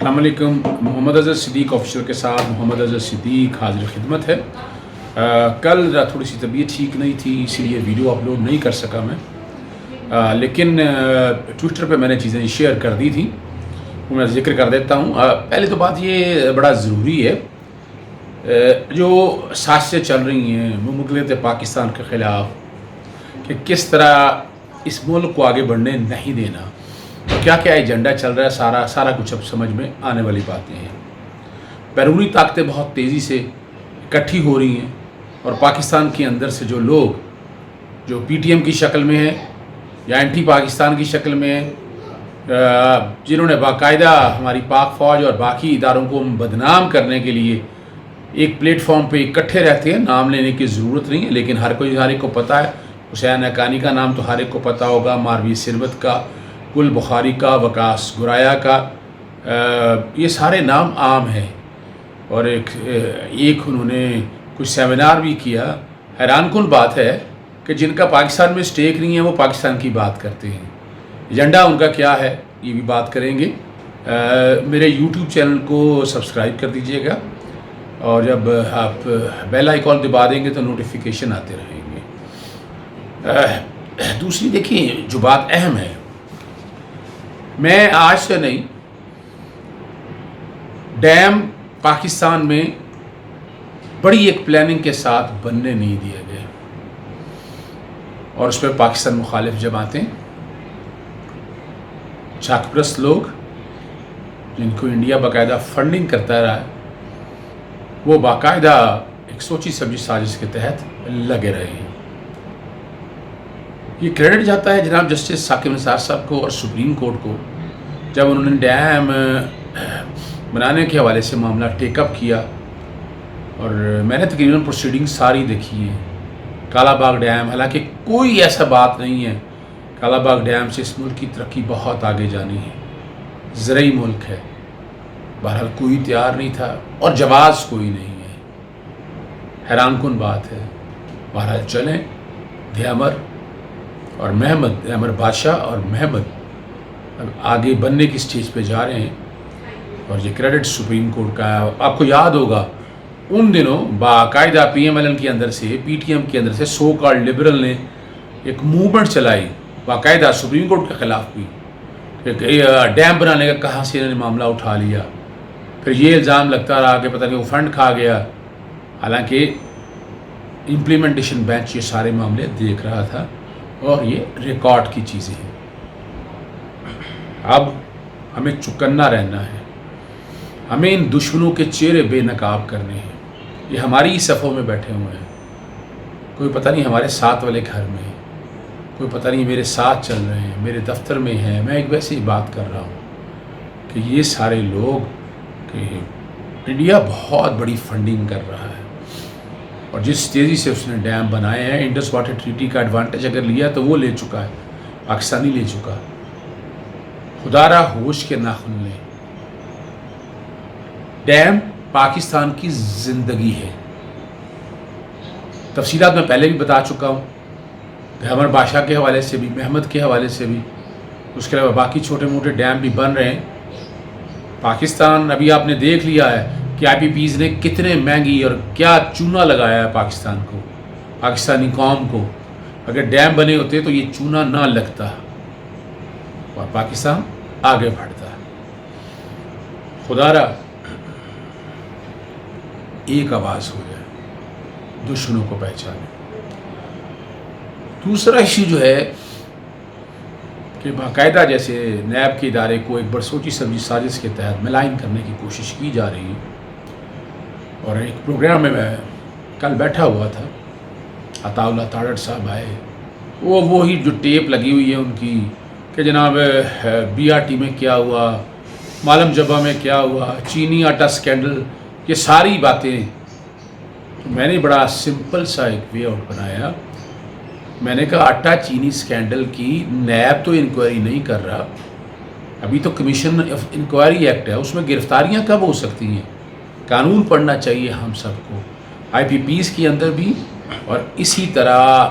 السلام علیکم. محمد اظہر صدیق آفیشل کے ساتھ محمد اظہر صدیق حاضر خدمت ہے. کل تھوڑی سی طبیعت ٹھیک نہیں تھی، اسی لیے ویڈیو اپلوڈ نہیں کر سکا میں، لیکن ٹویٹر پہ میں نے چیزیں شیئر کر دی تھیں، وہ میں ذکر کر دیتا ہوں. پہلے تو بات یہ بڑا ضروری ہے، جو سازشیں چل رہی ہیں مملکت پاکستان کے خلاف کہ کس طرح اس ملک کو آگے بڑھنے نہیں دینا، کیا کیا ایجنڈا چل رہا ہے، سارا کچھ اب سمجھ میں آنے والی باتیں ہیں. بیرونی طاقتیں بہت تیزی سے اکٹھی ہو رہی ہیں، اور پاکستان کے اندر سے جو لوگ جو پی ٹی ایم کی شکل میں ہیں یا اینٹی پاکستان کی شکل میں ہیں، جنہوں نے باقاعدہ ہماری پاک فوج اور باقی اداروں کو بدنام کرنے کے لیے ایک پلیٹ فارم پہ اکٹھے رہتے ہیں. نام لینے کی ضرورت نہیں ہے، لیکن ہر ایک کو پتہ ہے. حسین حقانی کا نام تو ہر ایک کو پتہ ہوگا، ماروی ثروت کا، گل بخاری کا، وکاس گرایا کا، یہ سارے نام عام ہیں. اور ایک انہوں نے کچھ سیمینار بھی کیا. حیران کن بات ہے کہ جن کا پاکستان میں سٹیک نہیں ہے وہ پاکستان کی بات کرتے ہیں. ایجنڈا ان کا کیا ہے یہ بھی بات کریں گے. میرے یوٹیوب چینل کو سبسکرائب کر دیجئے گا، اور جب آپ بیل آئیکن دبا دیں گے تو نوٹیفیکیشن آتے رہیں گے. دوسری دیکھیں جو بات اہم ہے، میں آج سے نہیں، ڈیم پاکستان میں بڑی ایک پلاننگ کے ساتھ بننے نہیں دیے گئے، اور اس پہ پاکستان مخالف جماعتیں، چاک پرست لوگ جن کو انڈیا باقاعدہ فنڈنگ کرتا رہا ہے، وہ باقاعدہ ایک سوچی سمجھی سازش کے تحت لگے رہے ہیں. یہ کریڈٹ جاتا ہے جناب جسٹس ثاقب نثار صاحب کو اور سپریم کورٹ کو، جب انہوں نے ڈیم بنانے کے حوالے سے معاملہ ٹیک اپ کیا. اور میں نے تقریباً پروسیڈنگ ساری دیکھی ہے. کالا باغ ڈیم، حالانکہ کوئی ایسا بات نہیں ہے، کالا باغ ڈیم سے اس ملک کی ترقی بہت آگے جانی ہے، زرعی ملک ہے. بہرحال کوئی تیار نہیں تھا اور جواز کوئی نہیں ہے. حیران کن بات ہے. بہرحال چلیں، دیامر اور محمد، دیامر بادشاہ اور محمد اب آگے بننے کی سٹیج پہ جا رہے ہیں، اور یہ کریڈٹ سپریم کورٹ کا ہے. آپ کو یاد ہوگا ان دنوں باقاعدہ پی ایم ایل این کے اندر سے، پی ٹی ایم کے اندر سے سو کالڈ لبرل نے ایک موومنٹ چلائی باقاعدہ سپریم کورٹ کے خلاف بھی، کہ ڈیم بنانے کا کہاں سے انہوں نے معاملہ اٹھا لیا. پھر یہ الزام لگتا رہا کہ پتہ نہیں وہ فنڈ کھا گیا، حالانکہ امپلیمنٹیشن بینچ یہ سارے معاملے دیکھ رہا تھا، اور یہ ریکارڈ کی چیزیں ہیں. اب ہمیں چکنا رہنا ہے، ہمیں ان دشمنوں کے چہرے بے نقاب کرنے ہیں. یہ ہماری صفوں میں بیٹھے ہوئے ہیں، کوئی پتہ نہیں ہمارے ساتھ والے گھر میں ہے، کوئی پتہ نہیں میرے ساتھ چل رہے ہیں، میرے دفتر میں ہیں. میں ایک ویسے ہی بات کر رہا ہوں کہ یہ سارے لوگ کہ انڈیا بہت بڑی فنڈنگ کر رہا ہے، اور جس تیزی سے اس نے ڈیم بنائے ہیں، انڈس واٹر ٹریٹی کا ایڈوانٹیج اگر لیا تو وہ لے چکا ہے، پاکستانی لے چکا. خدا را ہوش کے ناخن لیں. ڈیم پاکستان کی زندگی ہے. تفصیلات میں پہلے بھی بتا چکا ہوں، دیامر بادشاہ کے حوالے سے بھی، محمد کے حوالے سے بھی. اس کے علاوہ باقی چھوٹے موٹے ڈیم بھی بن رہے ہیں. پاکستان ابھی آپ نے دیکھ لیا ہے کہ آئی پی پیز نے کتنے مہنگی اور کیا چونا لگایا ہے پاکستان کو، پاکستانی قوم کو. اگر ڈیم بنے ہوتے تو یہ چونا نہ لگتا اور پاکستان آگے بڑھتا. خدا را ایک آواز ہو جائے، دشمنوں کو پہچانے. دوسرا ایشو جو ہے کہ باقاعدہ جیسے نیب کے ادارے کو ایک بڑی سوچی سمجھی سازش کے تحت ملائن کرنے کی کوشش کی جا رہی ہے. اور ایک پروگرام میں کل بیٹھا ہوا تھا، عطا اللہ تاڑڑ صاحب آئے، وہی جو ٹیپ لگی ہوئی ہے ان کی کہ جناب بی آر ٹی میں کیا ہوا، مالم جبہ میں کیا ہوا، چینی آٹا سکینڈل، یہ ساری باتیں. میں نے بڑا سمپل سا ایک وے آؤٹ بنایا. میں نے کہا آٹا چینی سکینڈل کی نیب تو انکوائری نہیں کر رہا، ابھی تو کمیشن آف انکوائری ایکٹ ہے، اس میں گرفتاریاں کب ہو سکتی ہیں؟ قانون پڑھنا چاہیے ہم سب کو، آئی پی پیز کے اندر بھی، اور اسی طرح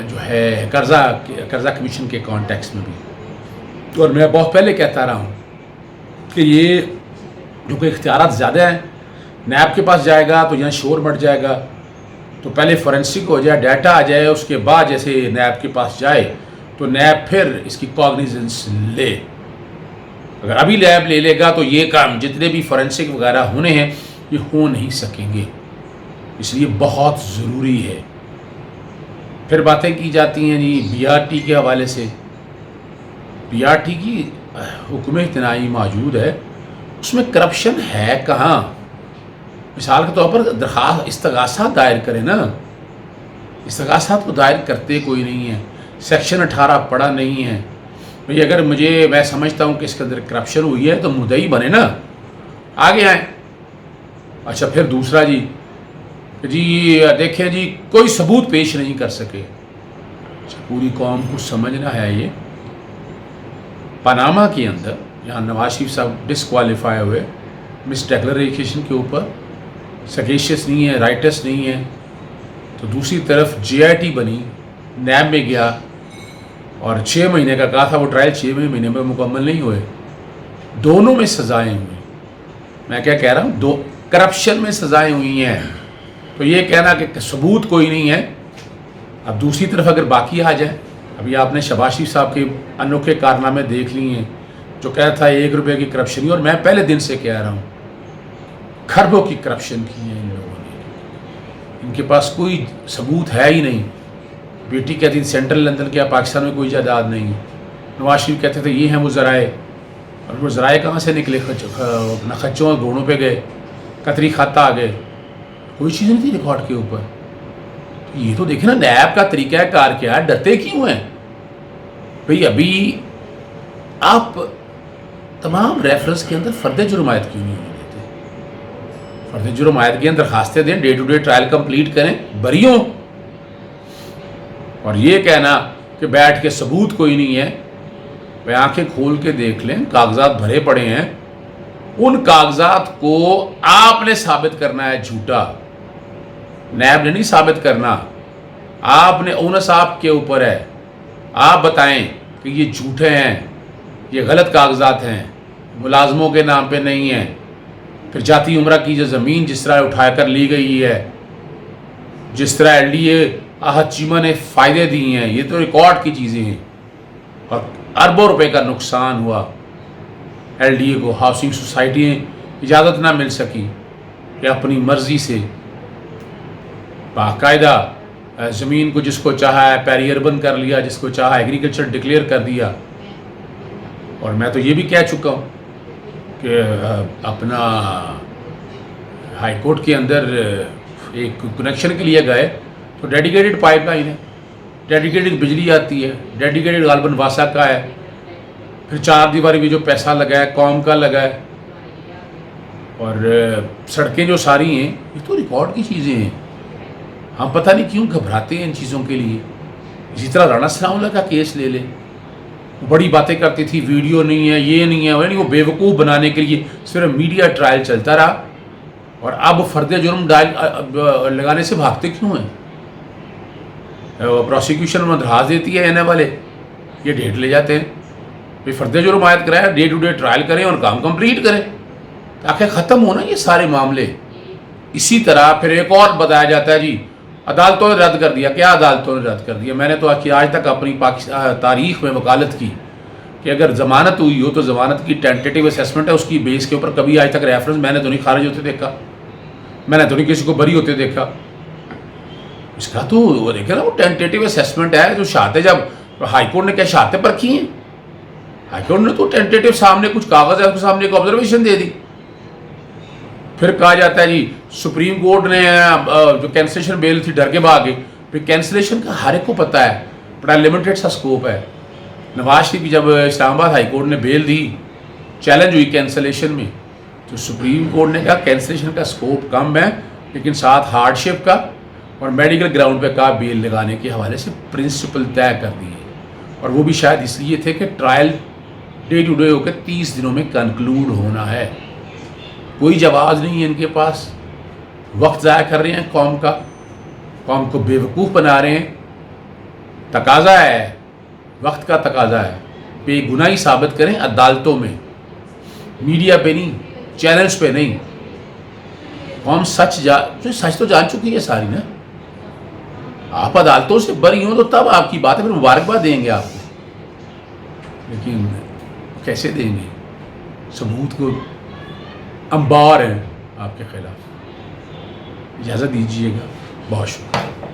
جو ہے قرضہ کمیشن کے کانٹیکس میں بھی. اور میں بہت پہلے کہتا رہا ہوں کہ یہ جو کہ اختیارات زیادہ ہیں، نیب کے پاس جائے گا تو یہاں شور مٹ جائے گا، تو پہلے فورینسک ہو جائے، ڈیٹا آ جائے، اس کے بعد جیسے نیب کے پاس جائے تو نیب پھر اس کی کاگنیزنس لے۔ اگر ابھی نیب لے لے گا تو یہ کام جتنے بھی فورینسک وغیرہ ہونے ہیں یہ ہو نہیں سکیں گے، اس لیے بہت ضروری ہے۔ پھر باتیں کی جاتی ہیں جی بی آر ٹی کے حوالے سے۔ بی آر ٹی کی حکم امتناعی موجود ہے، اس میں کرپشن ہے کہاں؟ مثال کے طور پر درخواست استغاثات دائر کریں نا، استغاثات کو دائر کرتے کوئی نہیں ہے، سیکشن 18 پڑھا نہیں ہے۔ بھئی اگر میں سمجھتا ہوں کہ اس کے اندر کرپشن ہوئی ہے تو مدعی بنے نا، آگے آئیں۔ اچھا پھر دوسرا جی دیکھیں جی کوئی ثبوت پیش نہیں کر سکے۔ اچھا پوری قوم کو سمجھنا ہے یہ پاناما کے اندر یہاں نواز شریف صاحب ڈسکوالیفائی ہوئے مس ڈیکلریشن کے اوپر، سگیشیس نہیں ہے، رائٹس نہیں ہے، تو دوسری طرف جے آئی ٹی بنی، نیب میں گیا اور 6 مہینے کا کہا تھا، وہ ٹرائل 6 مہینے میں مکمل نہیں ہوئے، دونوں میں سزائیں ہوئیں۔ میں کیا کہہ رہا ہوں، کرپشن میں سزائیں ہوئی ہیں، تو یہ کہنا کہ ثبوت کوئی نہیں ہے۔ اب دوسری طرف اگر باقی آ جائیں، ابھی آپ نے شہباز شریف صاحب کے انوکھے کارنامے دیکھ لیے ہیں، جو کہتا تھا 1 روپے کی کرپشن ہی، اور میں پہلے دن سے کہہ رہا ہوں کھربوں کی کرپشن کی ہے ان لوگوں نے، ان کے پاس کوئی ثبوت ہے ہی نہیں۔ بیٹی کہتی تھی سینٹرل لندن کیا پاکستان میں کوئی جائیداد نہیں، نواز شریف کہتے تھے یہ ہیں وہ ذرائع، اور وہ ذرائع کہاں سے نکلے؟ خچوں اور گھوڑوں پہ گئے، قطری خط آ گئے، کوئی چیز نہیں تھی ریکارڈ کے اوپر۔ یہ تو دیکھیں نا نیب کا طریقہ کار کیا ہے، ڈرتے کیوں ہیں بھئی؟ ابھی آپ تمام ریفرنس کے اندر فرد جرم عائد کیوں نہیں ہونے دیتے؟ فرد جرم عائد کی درخواستیں دیں، day to day trial complete کریں، بری ہوں۔ اور یہ کہنا کہ بیٹھ کے ثبوت کوئی نہیں ہے، بھئی آنکھیں کھول کے دیکھ لیں، کاغذات بھرے پڑے ہیں، ان کاغذات کو آپ نے ثابت کرنا ہے جھوٹا، نیب نے نہیں ثابت کرنا، آپ نے اونس آپ کے اوپر ہے، آپ بتائیں کہ یہ جھوٹے ہیں، یہ غلط کاغذات ہیں، ملازموں کے نام پہ نہیں ہیں۔ پھر جاتی عمرہ کی جو زمین جس طرح اٹھا کر لی گئی ہے، جس طرح ایل ڈی اے احد چیمہ نے فائدے دیے ہیں، یہ تو ریکارڈ کی چیزیں ہیں، اور اربوں روپے کا نقصان ہوا ایل ڈی اے کو، ہاؤسنگ سوسائٹییں اجازت نہ مل سکی کہ اپنی مرضی سے باقاعدہ زمین کو جس کو چاہا ہے پیری اربن کر لیا، جس کو چاہا ایگریکلچر ڈکلیئر کر دیا۔ اور میں تو یہ بھی کہہ چکا ہوں کہ اپنا ہائی کورٹ کے اندر ایک کنیکشن کے لیے گئے تو ڈیڈیکیٹڈ پائپ لائن ہے، ڈیڈیکیٹڈ بجلی آتی ہے، ڈیڈیکیٹڈ غالباً واسا کا ہے، پھر 4 دیواری میں جو پیسہ لگا ہے قوم کا لگا ہے، اور سڑکیں جو ساری ہیں یہ تو ریکارڈ کی چیزیں ہیں۔ ہم پتہ نہیں کیوں گھبراتے ہیں ان چیزوں کے لیے۔ اسی طرح رانا ثناء اللہ کا کیس لے لیں، وہ بڑی باتیں کرتی تھی، ویڈیو نہیں ہے، یہ نہیں ہے، وہ بیوقوف بنانے کے لیے صرف میڈیا ٹرائل چلتا رہا، اور اب فرد جرم لگانے سے بھاگتے کیوں ہیں؟ پروسیکیوشن مدراس دیتی ہے اینے والے، یہ ڈیٹ لے جاتے ہیں، پھر فرد جرم عائد کرائے، ڈے ٹو ڈے ٹرائل کریں اور کام کمپلیٹ کریں تاکہ ختم ہونا یہ سارے معاملے۔ اسی طرح پھر ایک اور بتایا جاتا ہے جی عدالتوں نے رد کر دیا۔ کیا عدالتوں نے رد کر دیا؟ میں نے تو آج تک اپنی تاریخ میں وکالت کی کہ اگر ضمانت ہوئی ہو تو ضمانت کی ٹینٹیٹیو اسیسمنٹ ہے، اس کی بیس کے اوپر کبھی آج تک ریفرنس میں نے تو نہیں خارج ہوتے دیکھا، میں نے تو نہیں کسی کو بری ہوتے دیکھا۔ اس کا تو وہ دیکھے نا، وہ ٹینٹیٹیو اسیسمنٹ ہے جو شہادتیں، جب ہائی کورٹ نے کیا شہادتیں پرکھی ہیں؟ ہائی کورٹ نے تو ٹینٹیٹیو سامنے کچھ کاغذ ہے اس کے سامنے ایک آبزرویشن دے دی۔ پھر کہا جاتا ہے جی سپریم کورٹ نے جو کینسلیشن بیل تھی ڈر کے بھاگے، پھر کینسلیشن کا ہر ایک کو پتہ ہے، بڑا لمیٹڈ سا سکوپ ہے۔ نواز شریف کی جب اسلام آباد ہائی کورٹ نے بیل دی، چیلنج ہوئی کینسلیشن میں، تو سپریم کورٹ نے کہا کینسلیشن کا سکوپ کم ہے، لیکن ساتھ ہارڈ شپ کا اور میڈیکل گراؤنڈ پہ کہا بیل لگانے کے حوالے سے پرنسپل طے کر دیے، اور وہ بھی شاید اس لیے تھے کہ ٹرائل ڈے ٹو ڈے ہو کے 30 دنوں میں کنکلوڈ ہونا ہے۔ کوئی جواز نہیں ہے ان کے پاس، وقت ضائع کر رہے ہیں قوم کا، قوم کو بیوقوف بنا رہے ہیں۔ تقاضا ہے، وقت کا تقاضا ہے، بے گناہی ثابت کریں عدالتوں میں، میڈیا پہ نہیں، چینلز پہ نہیں. قوم سچ تو جان چکی ہے ساری نا. آپ عدالتوں سے بری ہوں تو تب آپ کی بات ہے، پھر مبارکباد دیں گے آپ کو، لیکن کیسے دیں گے؟ ثبوت کو انبار ہیں آپ کے خلاف. اجازت دیجیے گا. بہت شکریہ.